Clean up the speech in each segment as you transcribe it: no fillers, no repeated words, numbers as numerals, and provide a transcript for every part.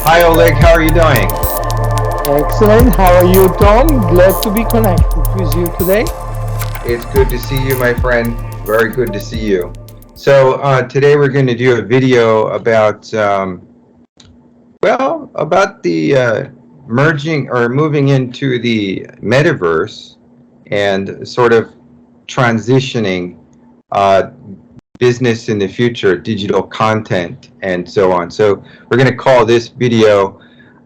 Hi Oleg, how are you doing? Excellent. How are you, Tom? Glad to be connected with you today. It's good to see you, my friend. Very good to see you. So today we're going to do a video about, about the merging or moving into the metaverse and sort of transitioning uh, business in the future, digital content, and so on. So we're going to call this video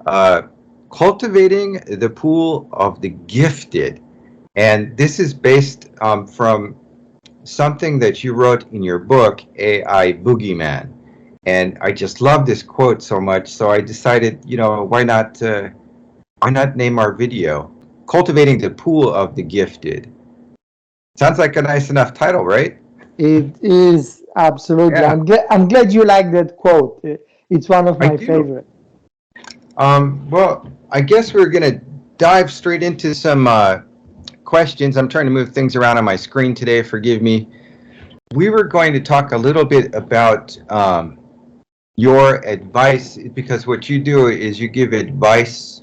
uh, Cultivating the Pool of the Gifted. And this is based from something that you wrote in your book, AI Boogeyman. And I just love this quote so much, so I decided, why not name our video Cultivating the Pool of the Gifted? Sounds like a nice enough title, right? It is absolutely. Yeah, I'm glad you like that quote. It's one of I my do. favorite. Well, I guess we're gonna dive straight into some questions. I'm trying to move things around on my screen today. Forgive me. We were going to talk a little bit about your advice, because what you do is you give advice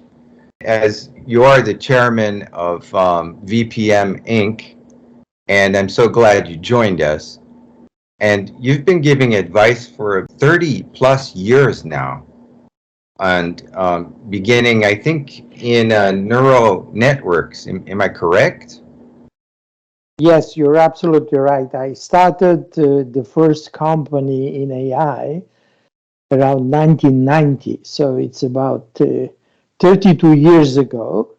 as you are the chairman of VPM Inc. And I'm so glad you joined us. And you've been giving advice for 30 plus years now, and beginning, I think, in neural networks. Am I correct? Yes, you're absolutely right. I started the first company in AI around 1990, so it's about 32 years ago.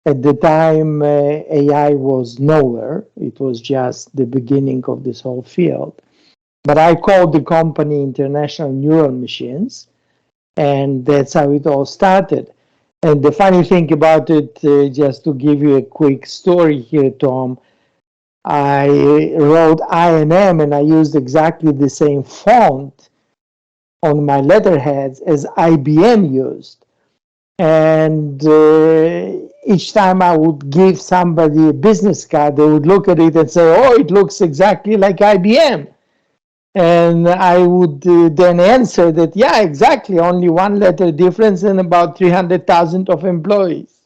At the time, AI was nowhere. It was just the beginning of this whole field. But I called the company International Neural Machines, and that's how it all started. And the funny thing about it, just to give you a quick story here, Tom, I wrote INM and I used exactly the same font on my letterheads as IBM used. And each time I would give somebody a business card, they would look at it and say, "Oh, it looks exactly like IBM." And I would then answer that, yeah, exactly, only one letter difference and about 300,000 of employees.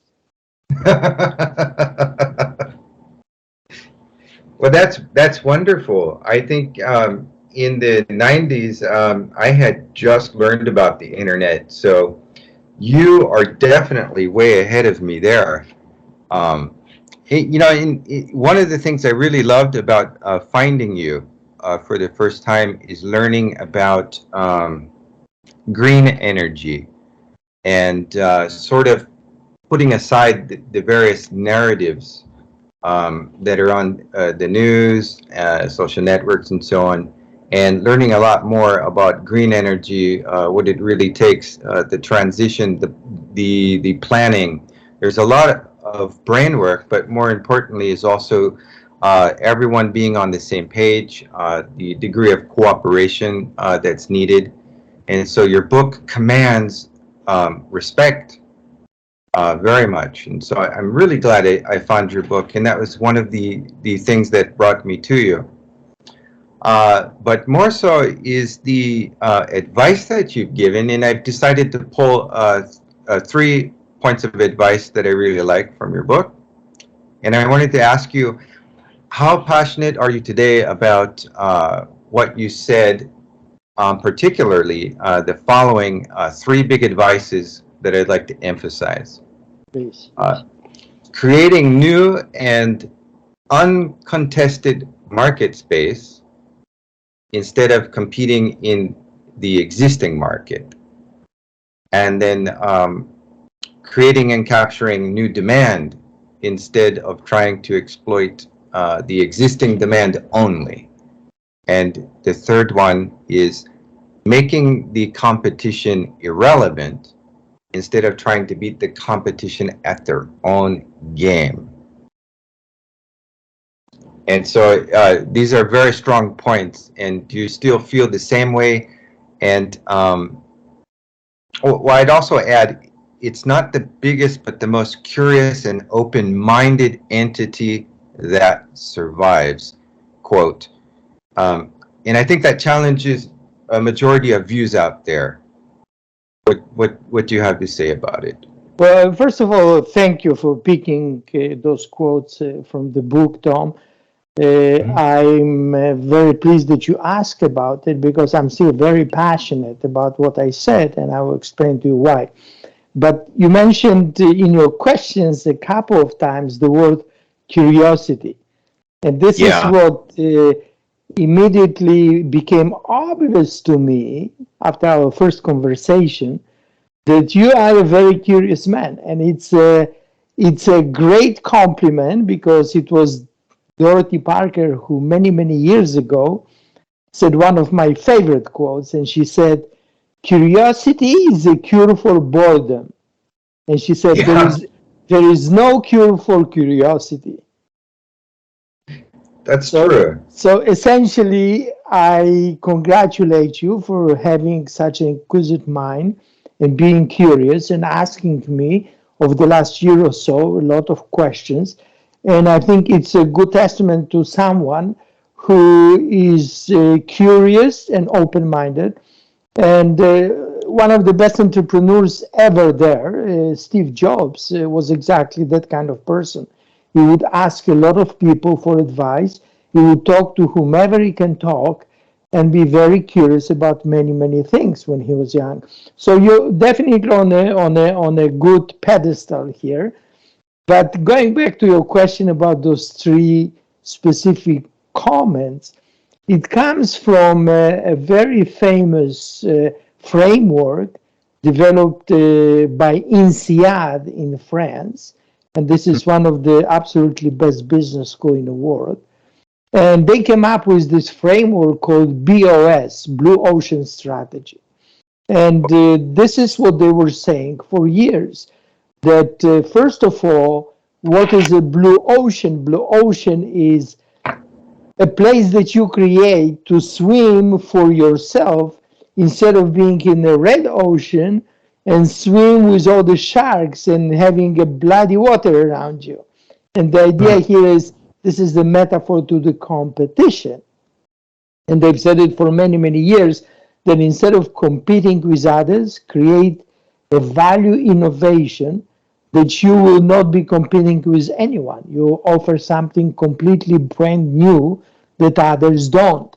Well, that's wonderful. I think in the 90s, I had just learned about the internet, so you are definitely way ahead of me there. Um, one of the things I really loved about finding you for the first time is learning about green energy and sort of putting aside the various narratives that are on the news, social networks, and so on, and learning a lot more about green energy, what it really takes, the transition, the planning. There's a lot of brain work, but more importantly is also everyone being on the same page, the degree of cooperation that's needed. And so your book commands respect very much. And so I'm really glad I found your book, and that was one of the things that brought me to you. But more so is the advice that you've given, and I've decided to pull 3 points of advice that I really like from your book. And I wanted to ask you, how passionate are you today about what you said, particularly the following 3 big advices that I'd like to emphasize? Please. Uh, Creating new and uncontested market space instead of competing in the existing market, and then creating and capturing new demand instead of trying to exploit the existing demand only. And the third one is making the competition irrelevant instead of trying to beat the competition at their own game. And so these are very strong points. And do you still feel the same way? And well, I'd also add, it's not the biggest, but the most curious and open-minded entity that survives, quote. And I think that challenges a majority of views out there. What do you have to say about it? Well, first of all, thank you for picking those quotes from the book, Tom. Mhm. I'm very pleased that you asked about it because I'm still very passionate about what I said, and I will explain to you why. But you mentioned in your questions a couple of times the word curiosity. And this is Yeah. what immediately became obvious to me after our first conversation, that you are a very curious man. And it's a great compliment because it was Dorothy Parker who many years ago said one of my favorite quotes, and she said, "Curiosity is a cure for boredom." And she said, Yeah, there is no cure for curiosity. that's So, true. so essentially, I congratulate you for having such an inquisitive mind and being curious and asking me over the last year or so a lot of questions. And I think it's a good testament to someone who is curious and open minded. And one of the best entrepreneurs ever there, Steve Jobs, was exactly that kind of person. He would ask a lot of people for advice. He would talk to whomever he can talk and be very curious about many things when he was young. So you're definitely on a good pedestal here. But going back to your question about those three specific comments, it comes from a very famous framework developed by INSEAD in France. And this is one of the absolutely best business school in the world. And they came up with this framework called BOS, Blue Ocean Strategy. And this is what they were saying for years, that first of all, what is a blue ocean? Blue ocean is a place that you create to swim for yourself instead of being in the red ocean and swim with all the sharks and having a bloody water around you. And the idea here is this is the metaphor to the competition. And they've said it for many years that instead of competing with others, create a value innovation that you will not be competing with anyone. You offer something completely brand new that others don't.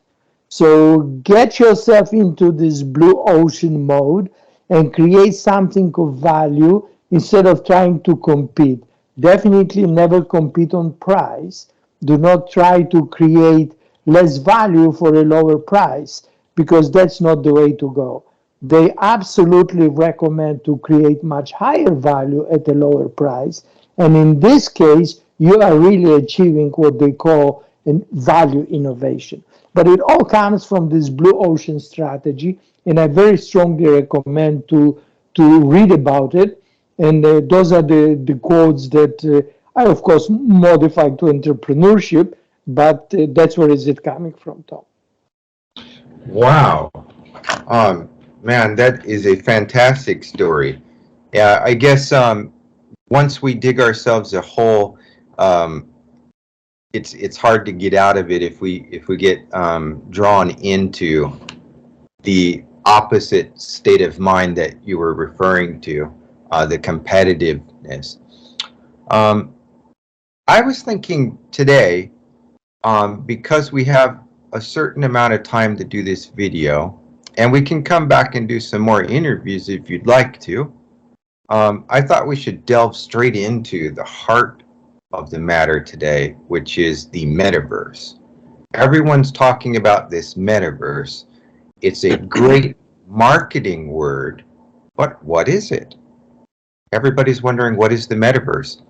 So get yourself into this blue ocean mode and create something of value instead of trying to compete. Definitely never compete on price. Do not try to create less value for a lower price because that's not the way to go. They absolutely recommend to create much higher value at a lower price. And in this case, you are really achieving what they call a value innovation. But it all comes from this blue ocean strategy, and I very strongly recommend to read about it. And those are the quotes that I, of course, modified to entrepreneurship, but that's where is it coming from, Tom? Wow. Man, that is a fantastic story. Yeah, I guess once we dig ourselves a hole, um, it's hard to get out of it if we get drawn into the opposite state of mind that you were referring to, the competitiveness. Um, I was thinking today, because we have a certain amount of time to do this video, and we can come back and do some more interviews if you'd like to. I thought we should delve straight into the heart of the matter today, which is the metaverse. Everyone's talking about this metaverse. It's a great marketing word, but what is it? Everybody's wondering, what is the metaverse?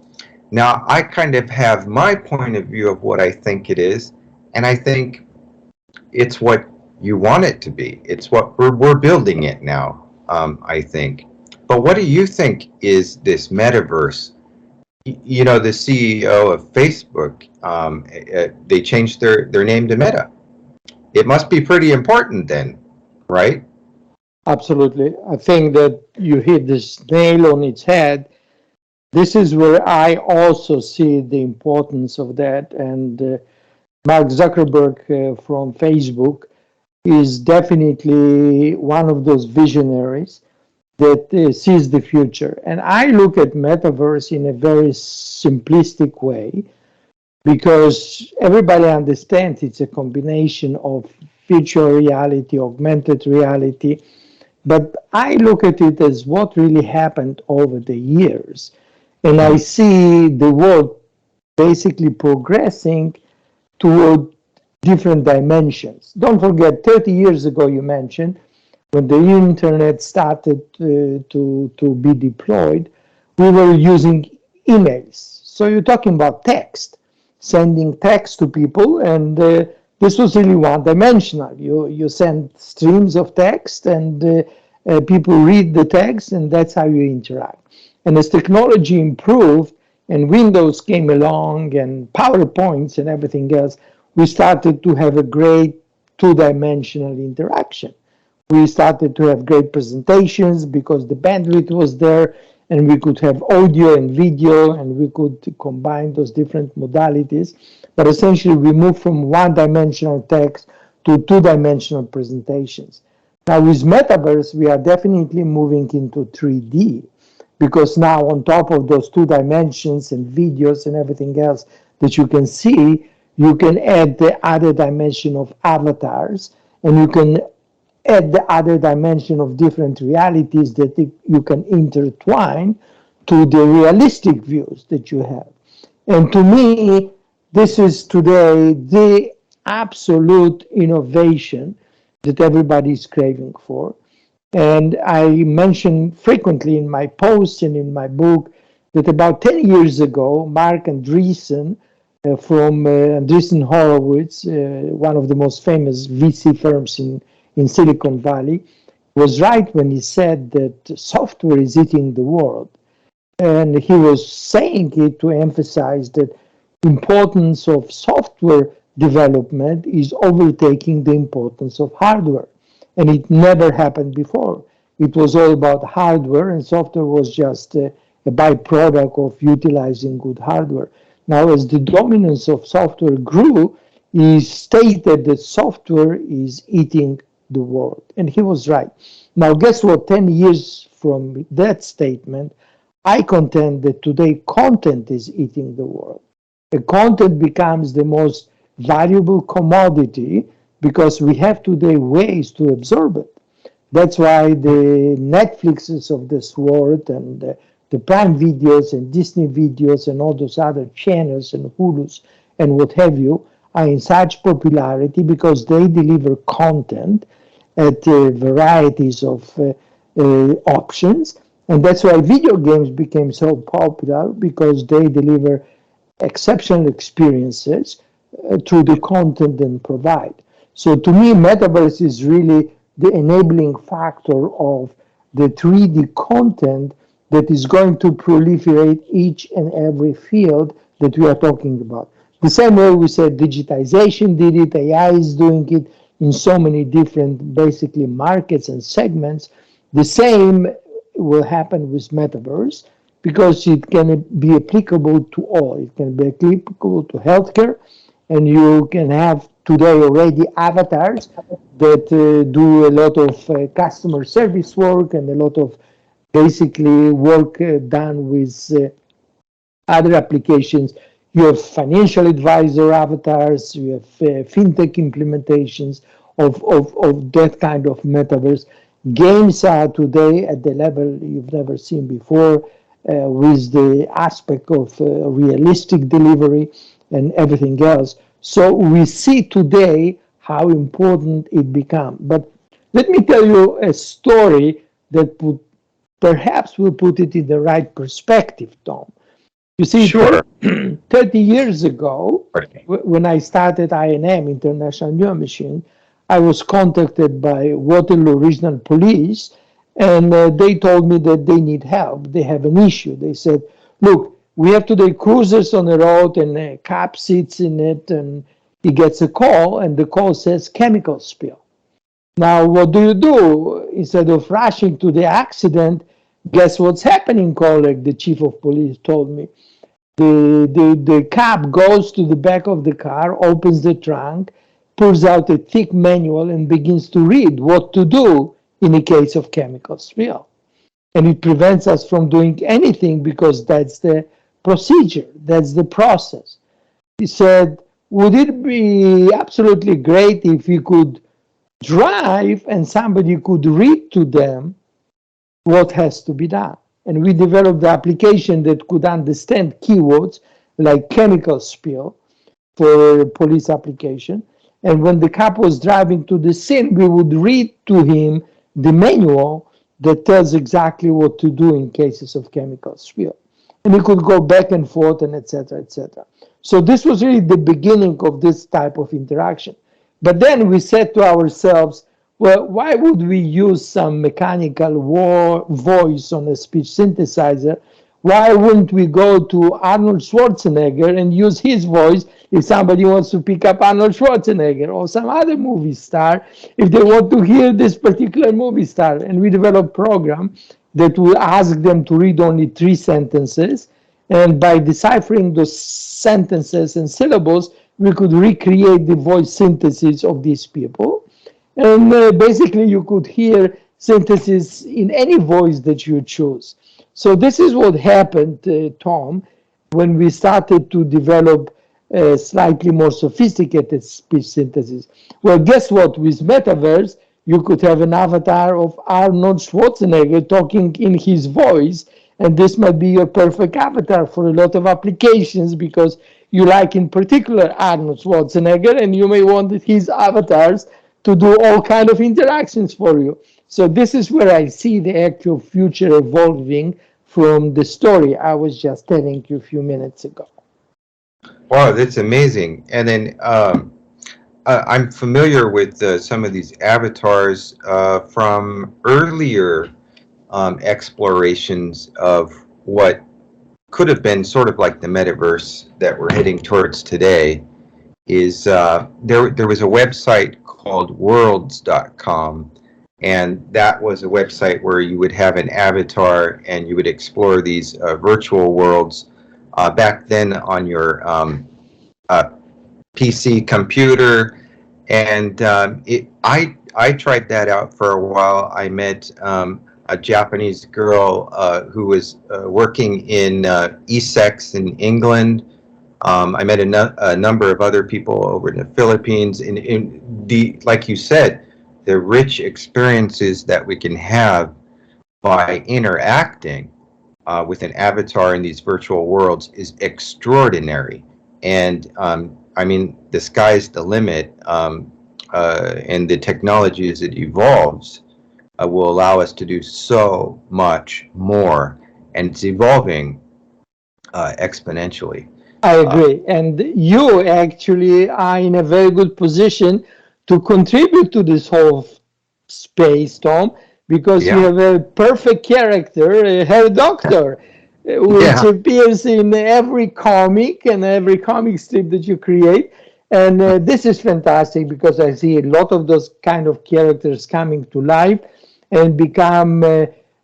Now, I kind of have my point of view of what I think it is, and I think it's what you want it to be. It's what we're building it now, I think. But what do you think is this metaverse? You know, the CEO of Facebook, they changed their name to Meta. It must be pretty important then, right? Absolutely. I think that you hit this nail on its head. This is where I also see the importance of that. And Mark Zuckerberg from Facebook is definitely one of those visionaries. that sees the future. And I look at metaverse in a very simplistic way because everybody understands it's a combination of virtual reality, augmented reality. But I look at it as what really happened over the years. And I see the world basically progressing toward different dimensions. Don't forget, 30 years ago, you mentioned, when the internet started to be deployed, we were using emails. So you're talking about text, sending text to people, and this was really one-dimensional. You send streams of text, and people read the text, and that's how you interact. And as technology improved, and Windows came along, and PowerPoints and everything else, we started to have a great two-dimensional interaction. We started to have great presentations because the bandwidth was there, and we could have audio and video, and we could combine those different modalities. But essentially, we moved from one-dimensional text to two-dimensional presentations. Now, with Metaverse, we are definitely moving into 3D, because now on top of those two dimensions and videos and everything else that you can see, you can add the other dimension of avatars, and you can add the other dimension of different realities that you can intertwine to the realistic views that you have. And to me, this is today the absolute innovation that everybody is craving for. And I mention frequently in my posts and in my book that about 10 years ago, Mark Andreessen from Andreessen Horowitz, one of the most famous VC firms in Silicon Valley, was right when he said that software is eating the world. And he was saying it to emphasize that importance of software development is overtaking the importance of hardware. And it never happened before. It was all about hardware, and software was just a byproduct of utilizing good hardware. Now, as the dominance of software grew, he stated that software is eating the world. And he was right. Now, guess what? 10 years from that statement, I contend that today content is eating the world. The content becomes the most valuable commodity because we have today ways to absorb it. That's why the Netflixes of this world and the Prime Videos and Disney Videos and all those other channels and Hulus and what have you are in such popularity because they deliver content at varieties of options. And that's why video games became so popular because they deliver exceptional experiences through the content they provide. So to me, Metaverse is really the enabling factor of the 3D content that is going to proliferate each and every field that we are talking about. The same way we said digitization did it, AI is doing it in so many different basically markets and segments. The same will happen with Metaverse because it can be applicable to all. It can be applicable to healthcare, and you can have today already avatars that do a lot of customer service work and a lot of basically work done with other applications. You have financial advisor avatars, you have fintech implementations of that kind of metaverse. Games are today at the level you've never seen before, with the aspect of realistic delivery and everything else. So we see today how important it becomes. But let me tell you a story that perhaps will put it in the right perspective, Tom. You see, Sure. 30 years ago, when I started INM, International New Machine, I was contacted by Waterloo Regional Police, and they told me that they need help. They have an issue. They said, look, we have today cruisers on the road, and a cop sits in it, and he gets a call, and the call says chemical spill. Now, what do? Instead of rushing to the accident, guess what's happening, Oleg, the chief of police told me. The cop goes to the back of the car, opens the trunk, pulls out a thick manual and begins to read what to do in a case of chemical spill. and it prevents us from doing anything because that's the procedure, that's the process. He said, would it be absolutely great if we could drive and somebody could read to them what has to be done? And we developed the application that could understand keywords like chemical spill for police application. And when the cop was driving to the scene, we would read to him the manual that tells exactly what to do in cases of chemical spill. And he could go back and forth and et cetera, et cetera. So this was really the beginning of this type of interaction. But then we said to ourselves, well, why would we use some mechanical voice on a speech synthesizer? Why wouldn't we go to Arnold Schwarzenegger and use his voice if somebody wants to pick up Arnold Schwarzenegger or some other movie star, if they want to hear this particular movie star? And we developed a program that will ask them to read only 3 sentences. And by deciphering those sentences and syllables, we could recreate the voice synthesis of these people. And basically, you could hear synthesis in any voice that you choose. So this is what happened, Tom, when we started to develop slightly more sophisticated speech synthesis. Well, guess what? With Metaverse, you could have an avatar of Arnold Schwarzenegger talking in his voice, and this might be your perfect avatar for a lot of applications because you like in particular Arnold Schwarzenegger, and you may want his avatars to do all kind of interactions for you. So this is where I see the actual future evolving from the story I was just telling you a few minutes ago. Wow, that's amazing. And then I'm familiar with some of these avatars from earlier explorations of what could have been sort of like the metaverse that we're heading towards today. Is there was a website called worlds.com, and that was a website where you would have an avatar and you would explore these virtual worlds back then on your PC computer. And I tried that out for a while. I met a Japanese girl who was working in Essex in England. I met a number of other people over in the Philippines. In the, like you said, the rich experiences that we can have by interacting with an avatar in these virtual worlds is extraordinary. And I mean, the sky's the limit, and the technology as it evolves will allow us to do so much more, and it's evolving exponentially. I agree. And you actually are in a very good position to contribute to this whole space, Tom, because you have a perfect character, a Herr Doctor, which appears in every comic and every comic strip that you create. And this is fantastic because I see a lot of those kind of characters coming to life and become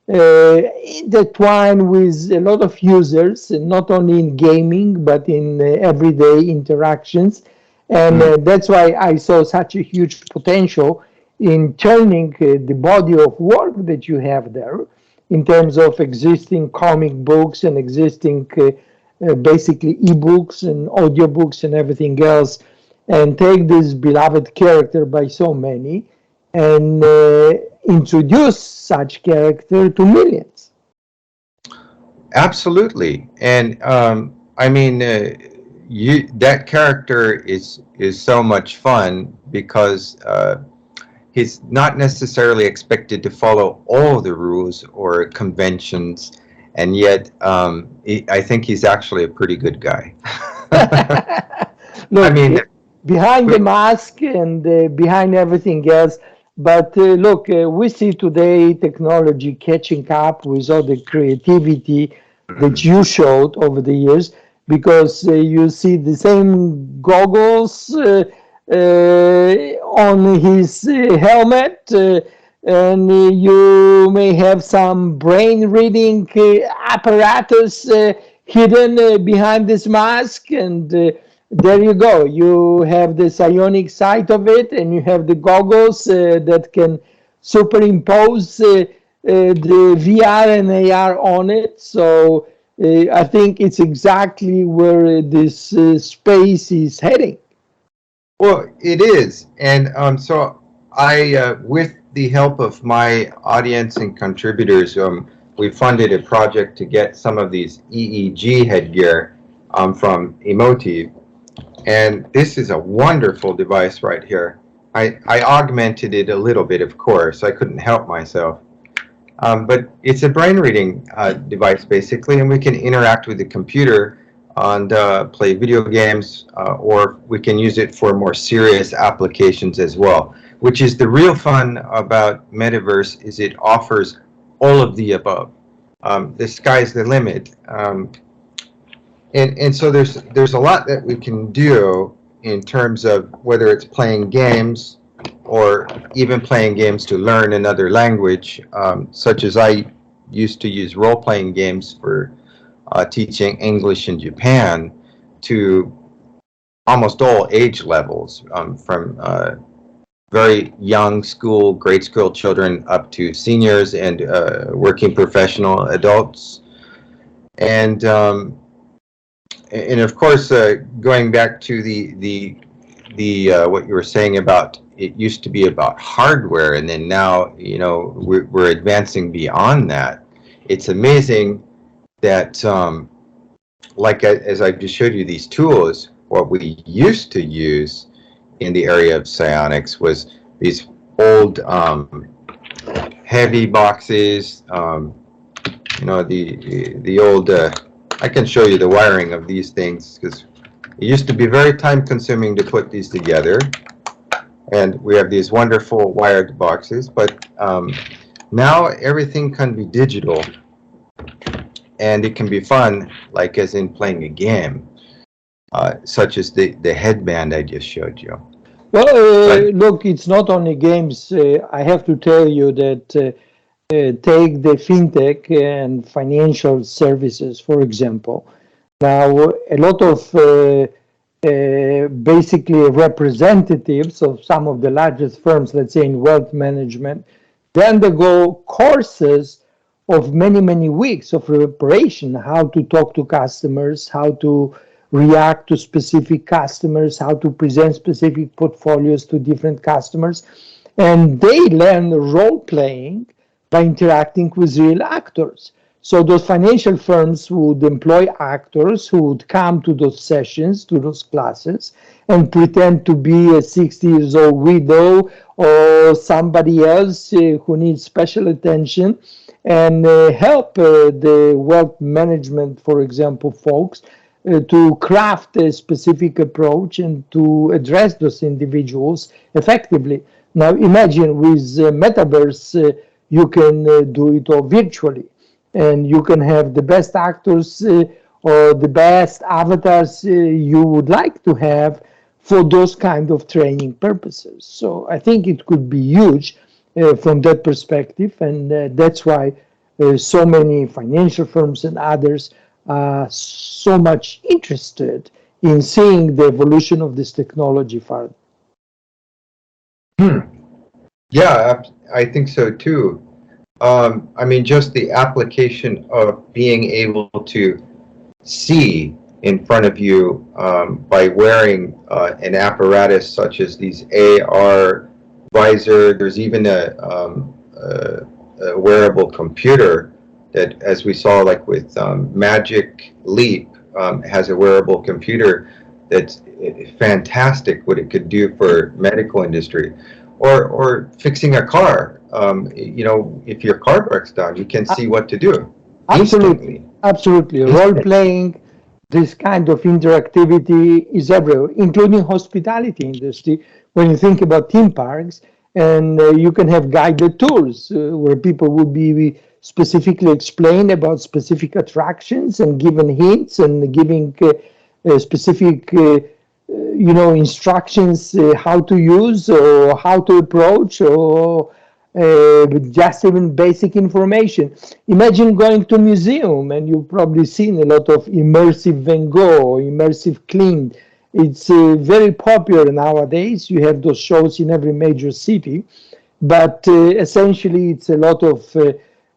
intertwined with a lot of users, not only in gaming, but in everyday interactions. And that's why I saw such a huge potential in turning the body of work that you have there in terms of existing comic books and existing basically ebooks and audiobooks and everything else, and take this beloved character by so many and introduce such character to millions. Absolutely. And I mean, that character is so much fun because he's not necessarily expected to follow all the rules or conventions, and yet I think he's actually a pretty good guy. Look, I mean, behind the mask and behind everything else. But look, we see today technology catching up with all the creativity that you showed over the years, because you see the same goggles on his helmet, and you may have some brain reading apparatus hidden behind this mask, and there you go. You have the psionic side of it, and you have the goggles that can superimpose the VR and AR on it. So I think it's exactly where this space is heading. Well, it is. And so with the help of my audience and contributors, we funded a project to get some of these EEG headgear from Emotive. And this is a wonderful device right here. I augmented it a little bit, of course. I couldn't help myself. But it's a brain reading device, basically, and we can interact with the computer and play video games, or we can use it for more serious applications as well, which is the real fun about Metaverse, is it offers all of the above. The sky's the limit. And so there's a lot that we can do in terms of whether it's playing games or even playing games to learn another language, such as I used to use role-playing games for teaching English in Japan to almost all age levels, from very young school, grade school children up to seniors and working professional adults. And of course, going back to the what you were saying about, it used to be about hardware, and then now, you know, we're advancing beyond that. It's amazing that, like as I just showed you these tools, what we used to use in the area of psionics was these old heavy boxes, you know, the old, I can show you the wiring of these things, because it used to be very time consuming to put these together. And we have these wonderful wired boxes, but now everything can be digital, and it can be fun, like as in playing a game, such as the headband I just showed you. Well, look, it's not only games. I have to tell you that take the fintech and financial services, for example. Now, a lot of basically representatives of some of the largest firms, let's say in wealth management, they undergo courses of many, many weeks of preparation, how to talk to customers, how to react to specific customers, how to present specific portfolios to different customers. And they learn role playing by interacting with real actors. So those financial firms would employ actors who would come to those sessions, to those classes, and pretend to be a 60 years old widow or somebody else who needs special attention, and help the wealth management, for example, folks, to craft a specific approach and to address those individuals effectively. Now imagine with Metaverse, you can do it all virtually, and you can have the best actors or the best avatars you would like to have for those kind of training purposes. So I think it could be huge from that perspective, and that's why so many financial firms and others are so much interested in seeing the evolution of this technology further. Yeah, I think so too. I mean, just the application of being able to see in front of you by wearing an apparatus such as these AR visor. There's even a wearable computer that, as we saw, like with Magic Leap, has a wearable computer that's fantastic what it could do for medical industry. Or fixing a car. You know, if your car breaks down, you can see what to do. Absolutely, absolutely. Role playing, this kind of interactivity is everywhere, including hospitality industry. When you think about theme parks, and you can have guided tours where people will be specifically explained about specific attractions and given hints and giving specific instructions how to use or how to approach, or just even basic information. Imagine going to a museum, and you've probably seen a lot of immersive Van Gogh, immersive Klimt. It's very popular nowadays. You have those shows in every major city, but essentially it's a lot of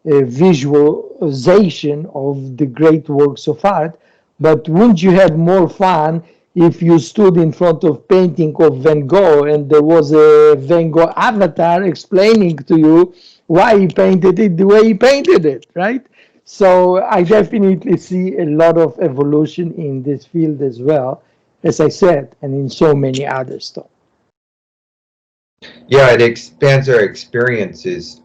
visualization of the great works of art. But wouldn't you have more fun if you stood in front of painting of Van Gogh and there was a Van Gogh avatar explaining to you why he painted it the way he painted it, right? So I definitely see a lot of evolution in this field as well, as I said, and in so many other stuff. Yeah, it expands our experiences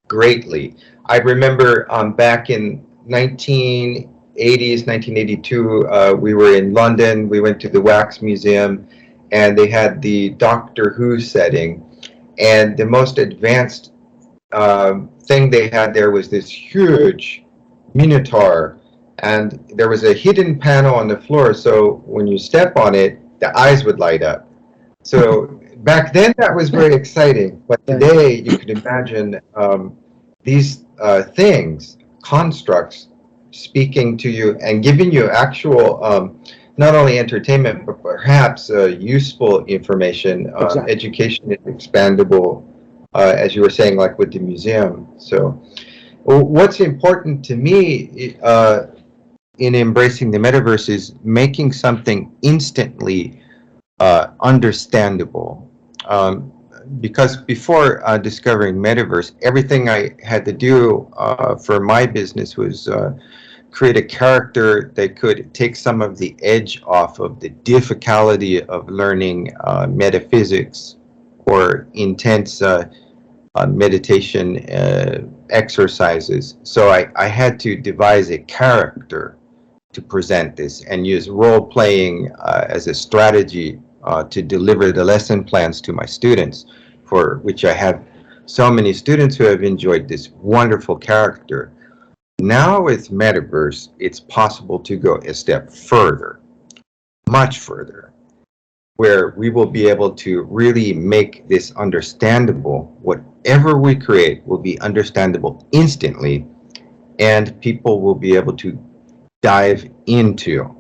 greatly. I remember back in 1980s, 1982, we were in London. We went to the Wax Museum, and they had the Doctor Who setting. And the most advanced thing they had there was this huge minotaur, and there was a hidden panel on the floor. So when you step on it, the eyes would light up. So back then that was very exciting, but today you could imagine these things, constructs, speaking to you and giving you actual not only entertainment but perhaps useful information. Exactly. Education is expandable, as you were saying, like with the museum. So what's important to me in embracing the metaverse is making something instantly understandable. Because before discovering metaverse, everything I had to do for my business was create a character that could take some of the edge off of the difficulty of learning metaphysics or intense meditation exercises. So I had to devise a character to present this and use role-playing as a strategy to deliver the lesson plans to my students, for which I have so many students who have enjoyed this wonderful character. Now with Metaverse, it's possible to go a step further, much further, where we will be able to really make this understandable. Whatever we create will be understandable instantly, and people will be able to dive into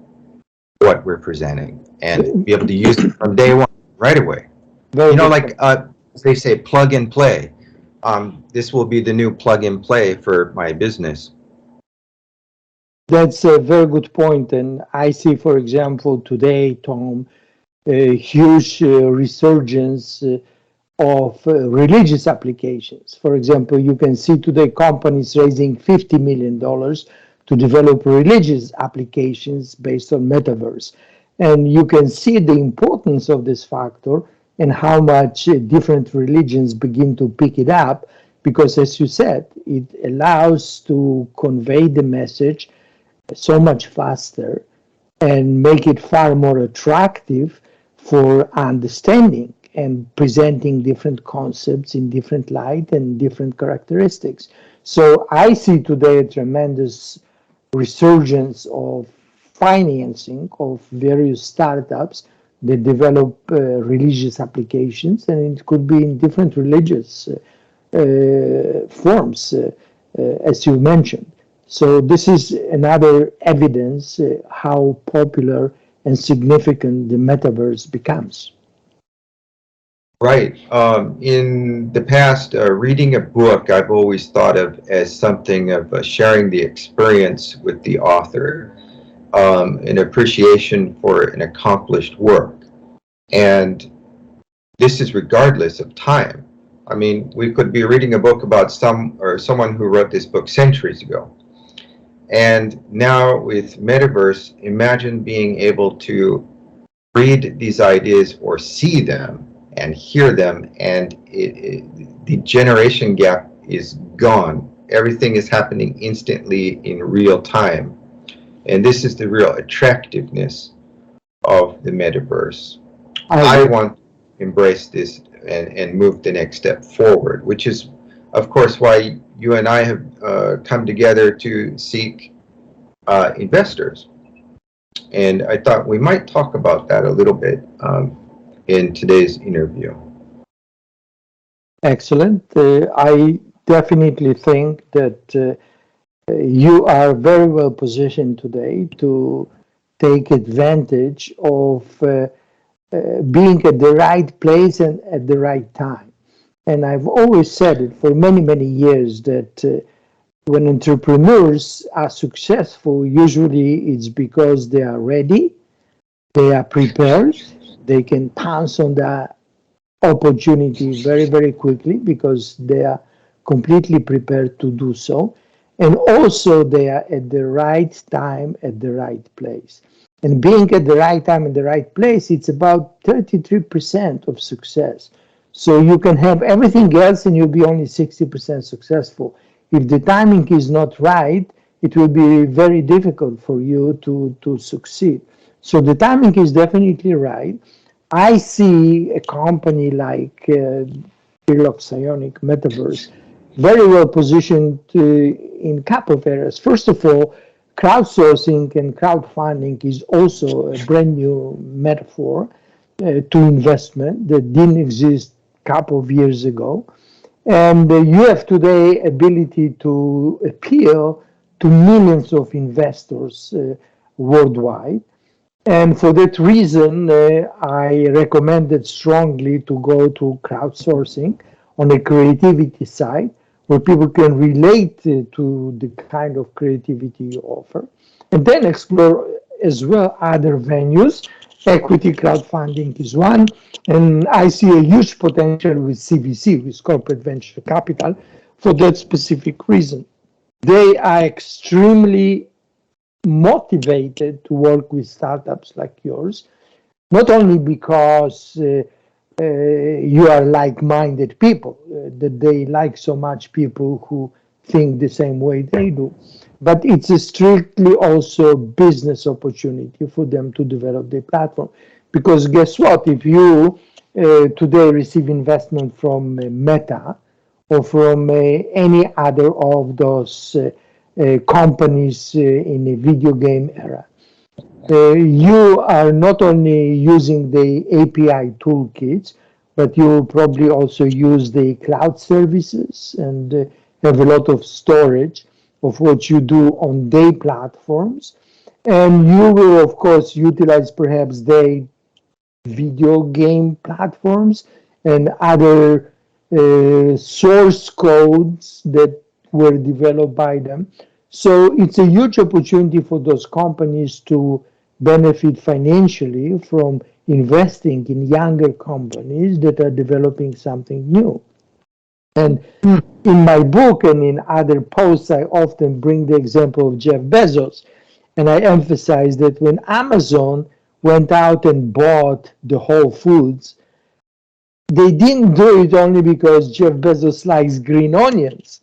what we're presenting and be able to use it from day one, right away. Very good. Like they say, plug and play. This will be the new plug and play for my business. That's a very good point. And I see, for example, today, Tom, a huge resurgence of religious applications. For example, you can see today companies raising $50 million to develop religious applications based on metaverse. And you can see the importance of this factor and how much different religions begin to pick it up, because as you said, it allows to convey the message so much faster and make it far more attractive for understanding and presenting different concepts in different light and different characteristics. So I see today a tremendous resurgence of financing of various startups that develop religious applications, and it could be in different religious forms, as you mentioned. So this is another evidence how popular and significant the metaverse becomes. Right. In the past, reading a book I've always thought of as something of sharing the experience with the author, an appreciation for an accomplished work. And this is regardless of time. I mean, we could be reading a book about someone who wrote this book centuries ago. And now with Metaverse, imagine being able to read these ideas or see them and hear them, and the generation gap is gone. Everything is happening instantly in real time. And this is the real attractiveness of the metaverse. I want to embrace this and move the next step forward, which is, of course, why you and I have come together to seek investors. And I thought we might talk about that a little bit in today's interview. Excellent. I definitely think that you are very well positioned today to take advantage of being at the right place and at the right time. And I've always said it for many, many years that when entrepreneurs are successful, usually it's because they are ready, they are prepared, they can pounce on the opportunity very, very quickly because they are completely prepared to do so. And also, they are at the right time, at the right place. And being at the right time and the right place, it's about 33% of success. So you can have everything else and you'll be only 60% successful. If the timing is not right, it will be very difficult for you to succeed. So the timing is definitely right. I see a company like VRilock Psionics Metaverse very well positioned in a couple of areas. First of all, crowdsourcing and crowdfunding is also a brand new metaphor to investment that didn't exist a couple of years ago. And you have today ability to appeal to millions of investors worldwide. And for that reason, I recommended strongly to go to crowdsourcing on the creativity side, where people can relate to the kind of creativity you offer, and then explore as well other venues. Equity crowdfunding is one, and I see a huge potential with CVC, with corporate venture capital, for that specific reason. They are extremely motivated to work with startups like yours, not only because you are like-minded people, that they like so much people who think the same way they do, but it's a strictly also business opportunity for them to develop their platform. Because guess what? If you today receive investment from Meta or from any other of those companies in the video game era, you are not only using the API toolkits, but you probably also use the cloud services and have a lot of storage of what you do on their platforms. And you will, of course, utilize perhaps their video game platforms and other source codes that were developed by them. So it's a huge opportunity for those companies to benefit financially from investing in younger companies that are developing something new. And in my book and in other posts, I often bring the example of Jeff Bezos. And I emphasize that when Amazon went out and bought the Whole Foods, they didn't do it only because Jeff Bezos likes green onions.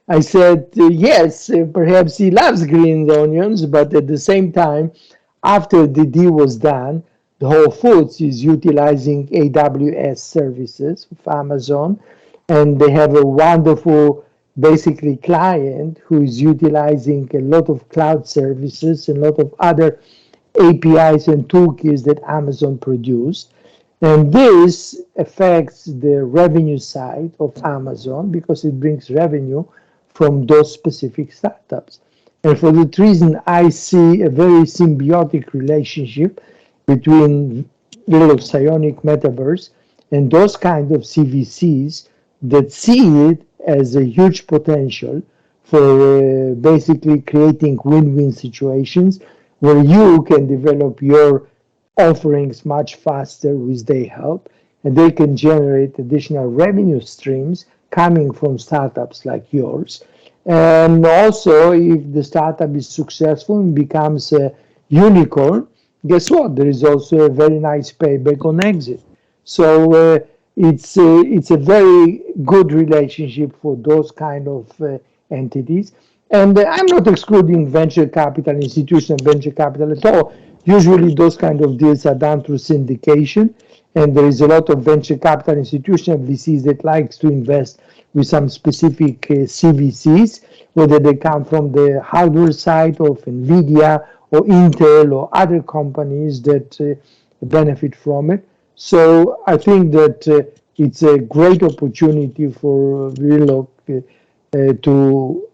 I said, yes, perhaps he loves green onions, but at the same time, after the deal was done, the Whole Foods is utilizing AWS services of Amazon, and they have a wonderful, basically, client who is utilizing a lot of cloud services and a lot of other APIs and toolkits that Amazon produced. And this affects the revenue side of Amazon because it brings revenue from those specific startups. And for that reason, I see a very symbiotic relationship between VRilock Psionics Metaverse and those kind of CVCs that see it as a huge potential for basically creating win-win situations where you can develop your offerings much faster with their help, and they can generate additional revenue streams coming from startups like yours. And also, if the startup is successful and becomes a unicorn, guess what? There is also a very nice payback on exit. So it's a very good relationship for those kind of entities. And I'm not excluding venture capital, institutional venture capital at all. Usually those kind of deals are done through syndication, and there is a lot of venture capital institutional VCs that likes to invest with some specific CVCs, whether they come from the hardware side of NVIDIA or Intel or other companies that benefit from it. So I think that it's a great opportunity for VRilock to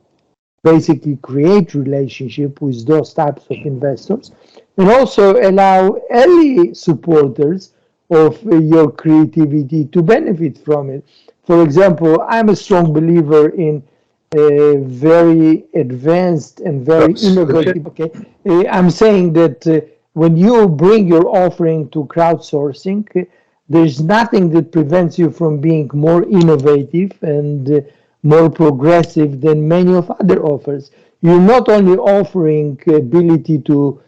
basically create relationship with those types of investors, and also allow early supporters of your creativity to benefit from it. For example, I'm a strong believer in very advanced and very innovative. Okay, I'm saying that when you bring your offering to crowdsourcing, there's nothing that prevents you from being more innovative and more progressive than many of other offers. You're not only offering ability to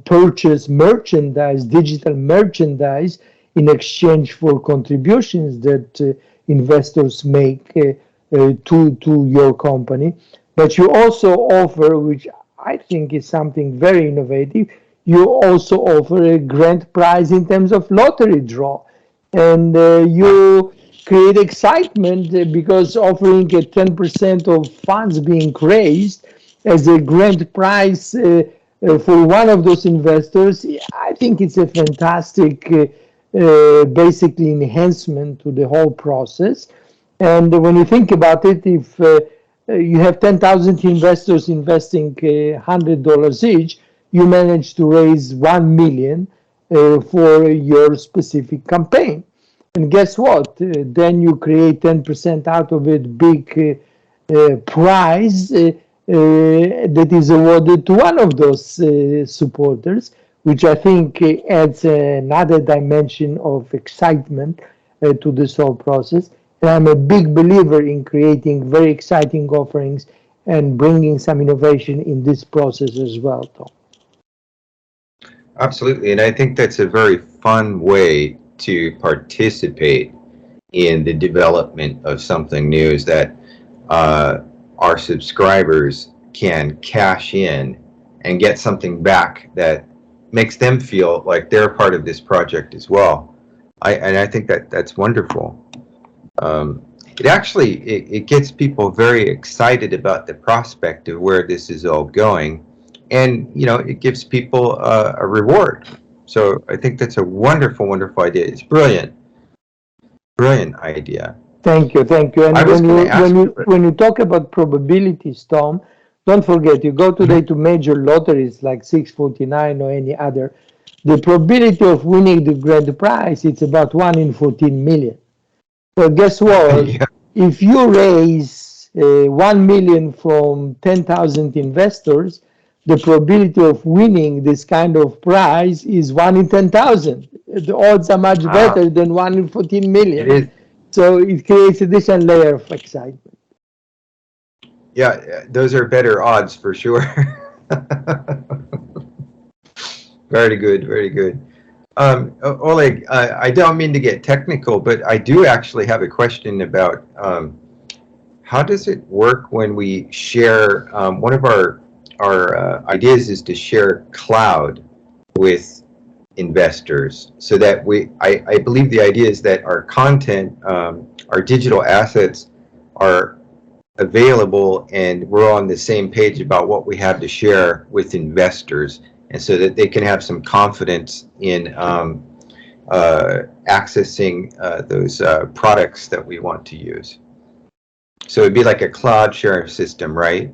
purchase merchandise, digital merchandise, in exchange for contributions that investors make to your company, but you also offer, which I think is something very innovative, you also offer a grand prize in terms of lottery draw, and you create excitement because offering a 10% of funds being raised as a grand prize for one of those investors. I think it's a fantastic basically enhancement to the whole process. And when you think about it, if you have 10,000 investors investing $100 each, you manage to raise 1 million for your specific campaign. And guess what? Then you create 10% out of it, big prize that is awarded to one of those supporters, which I think adds another dimension of excitement to this whole process. And I'm a big believer in creating very exciting offerings and bringing some innovation in this process as well, Tom. Absolutely, and I think that's a very fun way to participate in the development of something new, is that our subscribers can cash in and get something back that makes them feel like they're part of this project as well. I think that's wonderful. It gets people very excited about the prospect of where this is all going, and it gives people a reward. So I think that's a wonderful, wonderful idea. It's brilliant idea. Thank you. And when you talk about probabilities, Tom, don't forget, you go today to major lotteries like 649 or any other, the probability of winning the grand prize, it's about 1 in 14 million. So guess what? Yeah. If you raise 1 million from 10,000 investors, the probability of winning this kind of prize is 1 in 10,000. The odds are much better than 1 in 14 million. It is. So it creates a different layer of excitement. Yeah, those are better odds for sure. Very good, very good. Oleg, I don't mean to get technical, but I do actually have a question about how does it work when we share, one of our ideas is to share cloud with investors, so that I believe the idea is that our content, our digital assets are available and we're on the same page about what we have to share with investors, and so that they can have some confidence in accessing those products that we want to use. So it'd be like a cloud sharing system, right?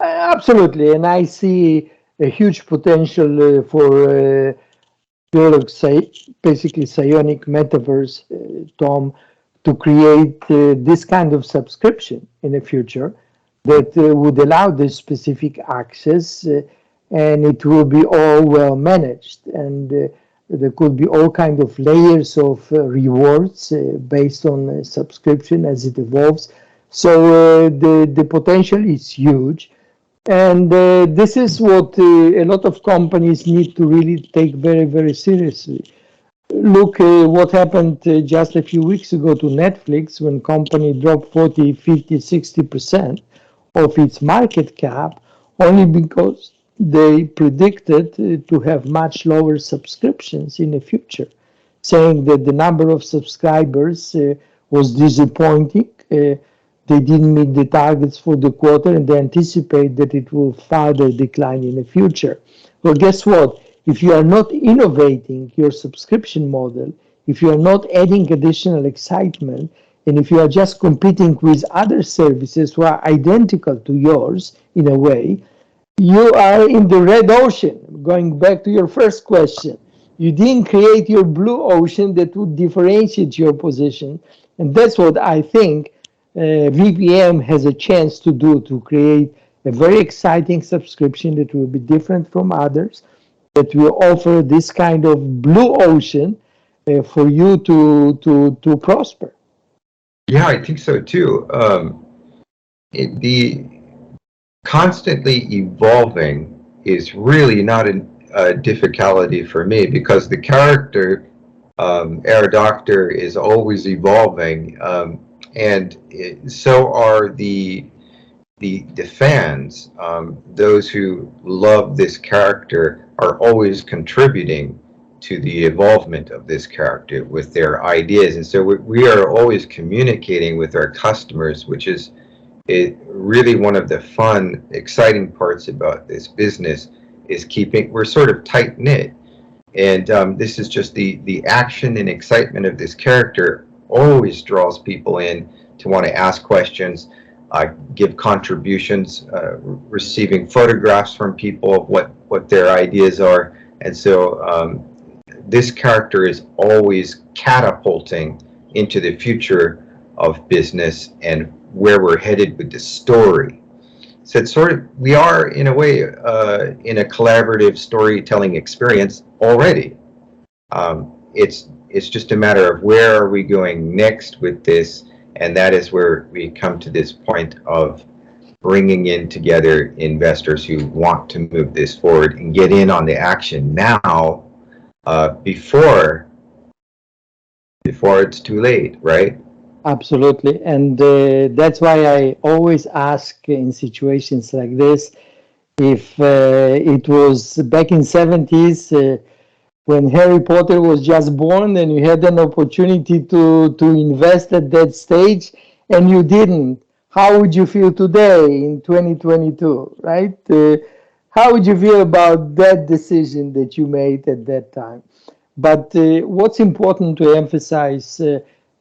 Absolutely, and I see a huge potential for basically Psionic Metaverse, Tom, to create this kind of subscription in the future that would allow this specific access, and it will be all well managed, and there could be all kind of layers of rewards based on subscription as it evolves. So the potential is huge. And this is what a lot of companies need to really take very, very seriously. Look what happened just a few weeks ago to Netflix, when company dropped 40, 50, 60% of its market cap, only because they predicted to have much lower subscriptions in the future, saying that the number of subscribers was disappointing. They didn't meet the targets for the quarter, and they anticipate that it will further decline in the future. Well, guess what? If you are not innovating your subscription model, if you are not adding additional excitement, and if you are just competing with other services who are identical to yours in a way, you are in the red ocean. Going back to your first question, you didn't create your blue ocean that would differentiate your position. And that's what I think VPM has a chance to do to create a very exciting subscription that will be different from others, that will offer this kind of blue ocean for you to prosper. Yeah, I think so too. The constantly evolving is really not a difficulty for me, because the character, Air Doctor, is always evolving, and so are the fans. Those who love this character are always contributing to the evolvement of this character with their ideas, and so we are always communicating with our customers, which is really one of the fun, exciting parts about this business, is we're sort of tight knit, and this is just the action and excitement of this character always draws people in to want to ask questions, give contributions, receiving photographs from people of what their ideas are, and so this character is always catapulting into the future of business and where we're headed with the story. So it's sort of, we are in a way in a collaborative storytelling experience already. It's just a matter of where are we going next with this, and that is where we come to this point of bringing in together investors who want to move this forward and get in on the action now, before it's too late, right? Absolutely, and that's why I always ask in situations like this, if it was back in 70s when Harry Potter was just born and you had an opportunity to invest at that stage and you didn't, how would you feel today in 2022, right? How would you feel about that decision that you made at that time? But what's important to emphasize,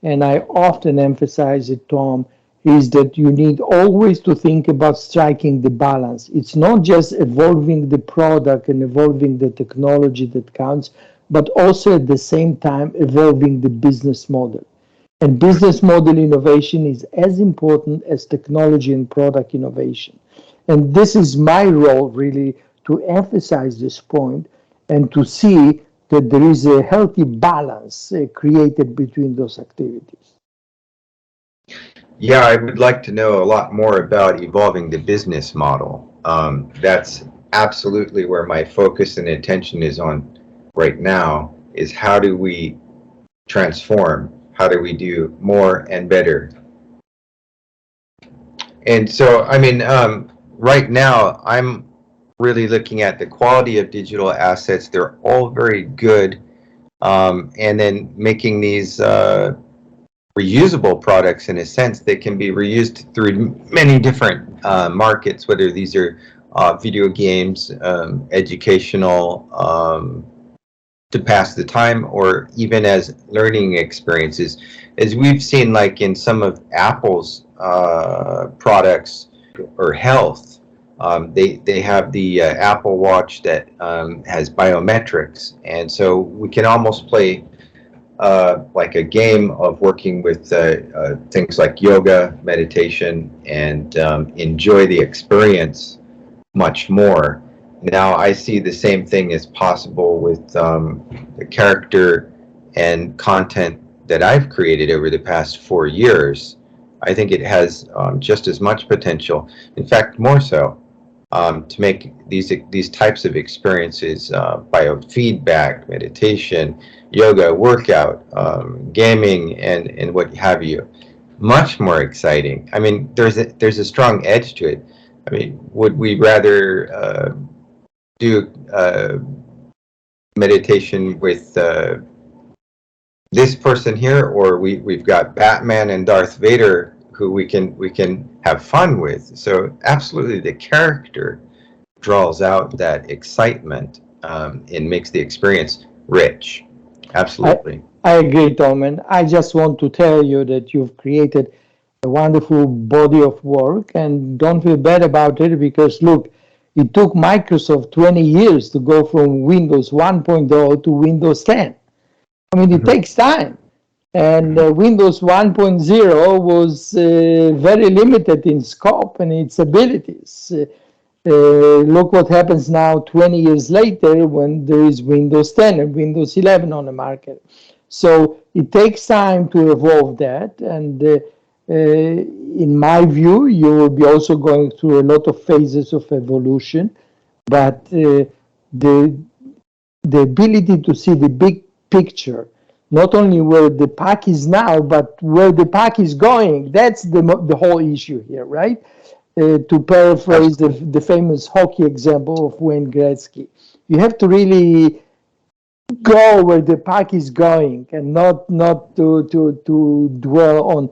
and I often emphasize it, Tom, is that you need always to think about striking the balance. It's not just evolving the product and evolving the technology that counts, but also at the same time evolving the business model. And business model innovation is as important as technology and product innovation. And this is my role, really, to emphasize this point and to see that there is a healthy balance created between those activities. Yeah, I would like to know a lot more about evolving the business model. That's absolutely where my focus and attention is on right now, is how do we transform? How do we do more and better? And so, I mean, right now, I'm really looking at the quality of digital assets. They're all very good. And then making these reusable products, in a sense, that can be reused through many different markets, whether these are video games, educational, to pass the time, or even as learning experiences. As we've seen, like in some of Apple's products or health, they have the Apple Watch that has biometrics, and so we can almost play like a game of working with things like yoga, meditation, and enjoy the experience much more. Now I see the same thing as possible with the character and content that I've created over the past 4 years. I think it has just as much potential, in fact more so, to make these types of experiences, biofeedback, meditation, yoga, workout, gaming, and what have you, much more exciting. I mean, there's a strong edge to it. I mean, would we rather do meditation with this person here, or we've got Batman and Darth Vader who we can have fun with? So absolutely, the character draws out that excitement and makes the experience rich. Absolutely. I agree, Tom, and I just want to tell you that you've created a wonderful body of work, and don't feel bad about it, because look, it took Microsoft 20 years to go from Windows 1.0 to Windows 10. I mean, it takes time. And Windows 1.0 was very limited in scope and its abilities. Look what happens now 20 years later when there is Windows 10 and Windows 11 on the market. So it takes time to evolve that. And in my view, you will be also going through a lot of phases of evolution. But the ability to see the big picture, not only where the puck is now, but where the puck is going. That's the whole issue here, right? To paraphrase the famous hockey example of Wayne Gretzky, you have to really go where the puck is going and not to dwell on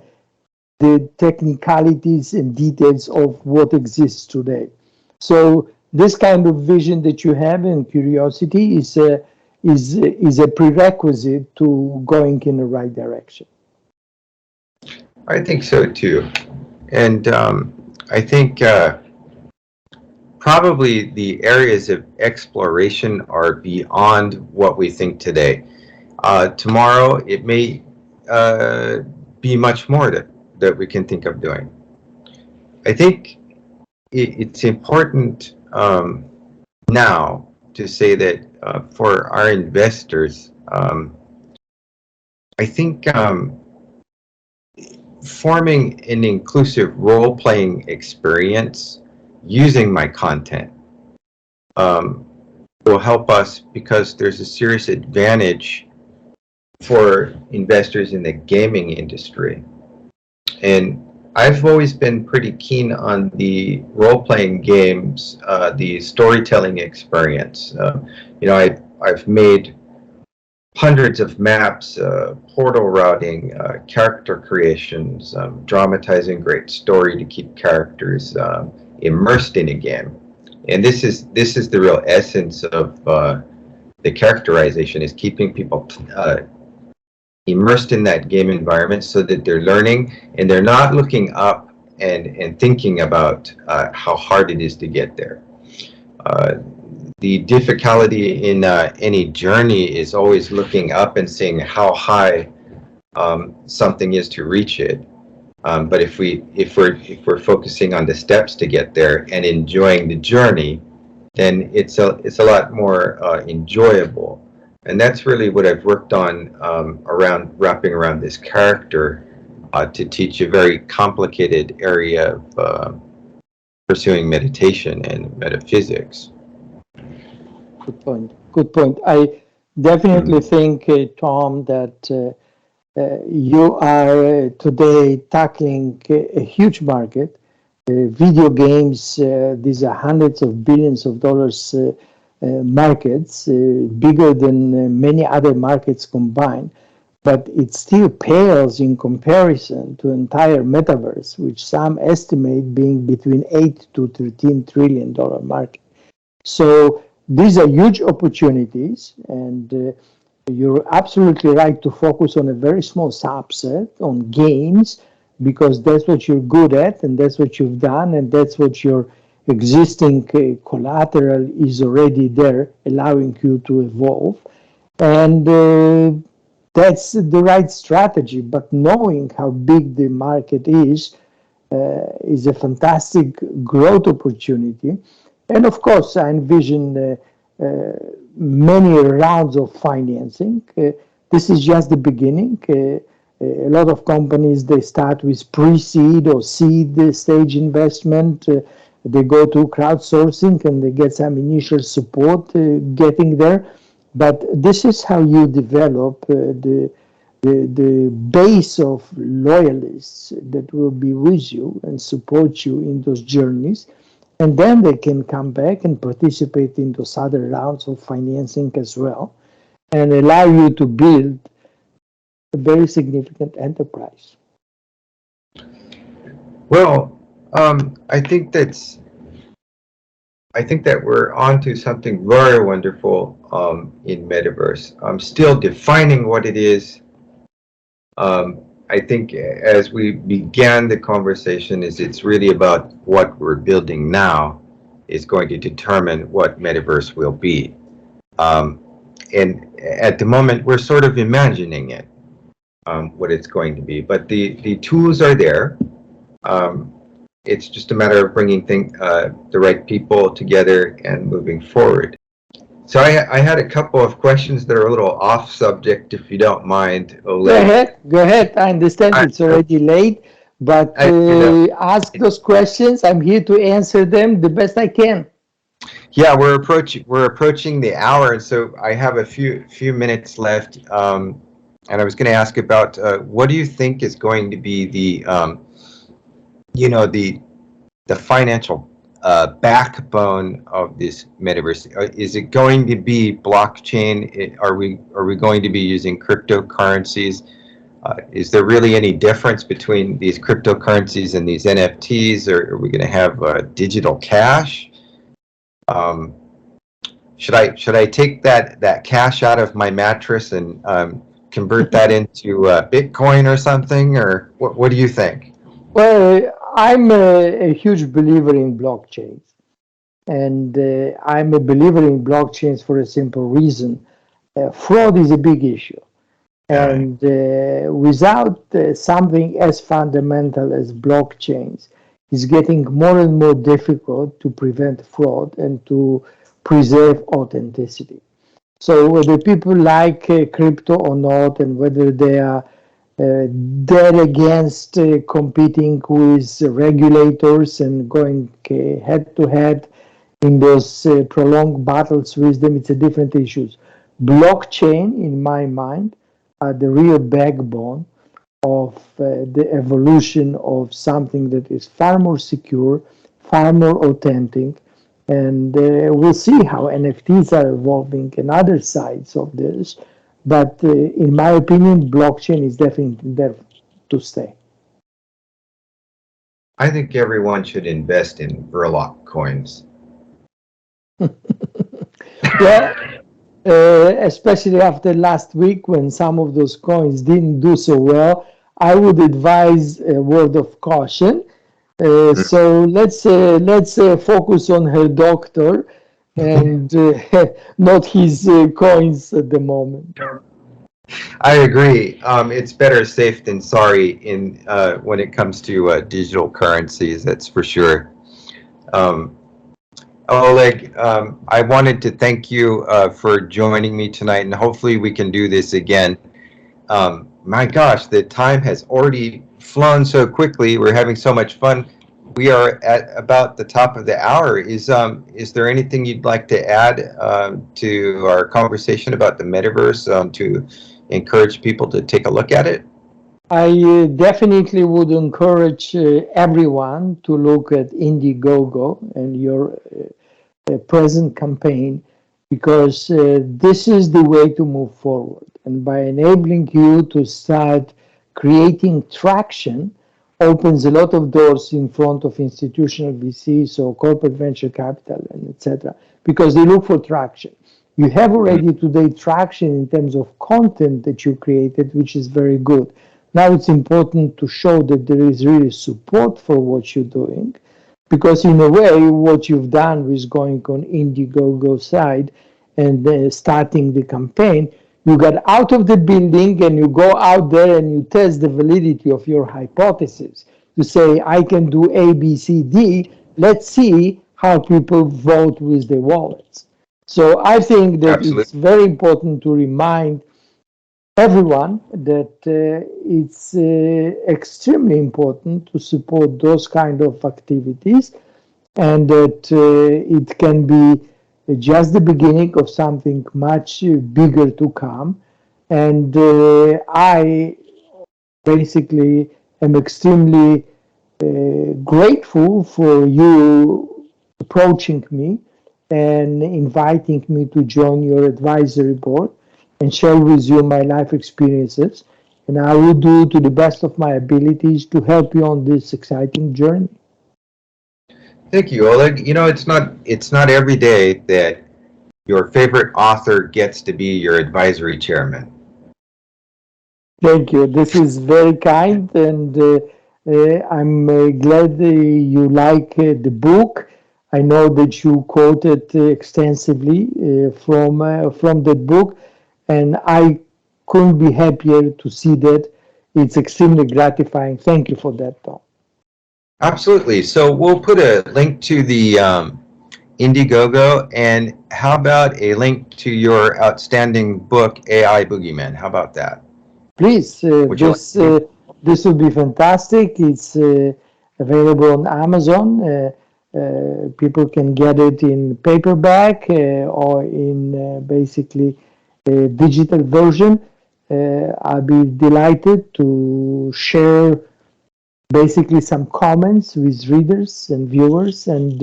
the technicalities and details of what exists today. So this kind of vision that you have and curiosity is a prerequisite to going in the right direction. I think so too. And I think probably the areas of exploration are beyond what we think today. Tomorrow, it may be much more that we can think of doing. I think it's important now to say that for our investors, I think forming an inclusive role-playing experience using my content will help us, because there's a serious advantage for investors in the gaming industry. And I've always been pretty keen on the role-playing games, the storytelling experience. I've made hundreds of maps, portal routing, character creations, dramatizing great story to keep characters immersed in a game. And this is the real essence of the characterization, is keeping people immersed in that game environment so that they're learning and they're not looking up and thinking about how hard it is to get there. The difficulty in any journey is always looking up and seeing how high something is to reach it. But if we're focusing on the steps to get there and enjoying the journey, then it's a lot more enjoyable. And that's really what I've worked on wrapping around this character to teach a very complicated area of pursuing meditation and metaphysics. Good point. Good point. I definitely think, Tom, that you are today tackling a huge market. Video games, these are hundreds of billions of dollars markets, bigger than many other markets combined, but it still pales in comparison to entire metaverse, which some estimate being between $8 to $13 trillion market. So these are huge opportunities, and you're absolutely right to focus on a very small subset on games, because that's what you're good at, and that's what you've done, and that's what your existing collateral is already there, allowing you to evolve. And that's the right strategy. But knowing how big the market is a fantastic growth opportunity. And of course, I envision many rounds of financing. This is just the beginning. A lot of companies, they start with pre-seed or seed stage investment. They go to crowdsourcing and they get some initial support getting there. But this is how you develop the base of loyalists that will be with you and support you in those journeys. And then they can come back and participate in those other rounds of financing as well, and allow you to build a very significant enterprise. Well, I think that we're onto something very wonderful in Metaverse. I'm still defining what it is. I think as we began the conversation, it's really about what we're building now is going to determine what Metaverse will be. And at the moment, we're sort of imagining it. what it's going to be. But the tools are there. Um, it's just a matter of bringing the right people together and moving forward. So I had a couple of questions that are a little off subject, if you don't mind, Oleg. Go ahead. I understand I, it's already late, but you know, ask those questions. I'm here to answer them the best I can. yeah, we're approaching the hour, and so I have a few minutes left. And I was going to ask about what do you think is going to be the financial backbone of this metaverse? Is it going to be blockchain? Are we going to be using cryptocurrencies? Is there really any difference between these cryptocurrencies and these NFTs? Or are we going to have digital cash? Um, should I take that cash out of my mattress and convert that into Bitcoin or something? Or what do you think? Well, I'm a huge believer in blockchains, and I'm a believer in blockchains for a simple reason. Fraud is a big issue. Right. And without something as fundamental as blockchains, it's getting more and more difficult to prevent fraud and to preserve authenticity. So whether people like crypto or not, and whether they are dead against competing with regulators and going head to head in those prolonged battles with them, it's a different issues. Blockchain, in my mind, are the real backbone of the evolution of something that is far more secure, far more authentic, and we'll see how NFTs are evolving and other sides of this. But in my opinion, blockchain is definitely there to stay. I think everyone should invest in VRilock coins. Well, especially after last week when some of those coins didn't do so well, I would advise a word of caution. So let's focus on her doctor and not his coins at the moment. I agree. It's better safe than sorry in when it comes to digital currencies. That's for sure. Um, Oleg, I wanted to thank you for joining me tonight, and hopefully we can do this again. My gosh, the time has already flown so quickly. We're having so much fun. We are at about the top of the hour. Is there anything you'd like to add to our conversation about the metaverse to encourage people to take a look at it? I definitely would encourage everyone to look at Indiegogo and your present campaign, because this is the way to move forward. And by enabling you to start creating traction, opens a lot of doors in front of institutional VCs or corporate venture capital and etc. because they look for traction. You have already today traction in terms of content that you created, which is very good. Now it's important to show that there is really support for what you're doing, because in a way, what you've done with going on Indiegogo side and starting the campaign, you got out of the building and you go out there and you test the validity of your hypothesis. You say, I can do A, B, C, D. Let's see how people vote with their wallets. So I think that Absolutely. it's very important to remind everyone that it's extremely important to support those kind of activities, and that it can be just the beginning of something much bigger to come. And I basically am extremely grateful for you approaching me and inviting me to join your advisory board and share with you my life experiences. And I will do to the best of my abilities to help you on this exciting journey. Thank you, Oleg. It's not every day that your favorite author gets to be your advisory chairman. Thank you. This is very kind, and I'm glad you like the book. I know that you quoted extensively from that book, and I couldn't be happier to see that it's extremely gratifying. Thank you for that, Tom. Absolutely. So we'll put a link to the Indiegogo, and how about a link to your outstanding book, AI Boogeyman? How about that? Please, Would you like to? this would be fantastic. It's available on Amazon. People can get it in paperback or in basically a digital version. I'll be delighted to share basically some comments with readers and viewers, and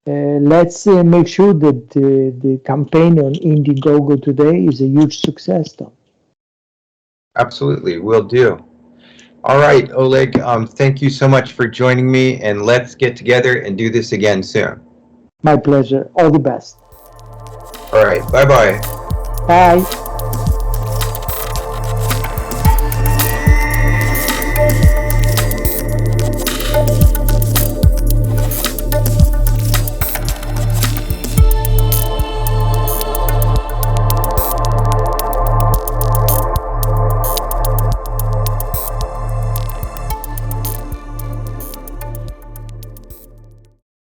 let's make sure that the campaign on Indiegogo today is a huge success, Tom. Absolutely, will do. All right, Oleg, thank you so much for joining me, and let's get together and do this again soon. My pleasure. All the best. All right, bye-bye. Bye.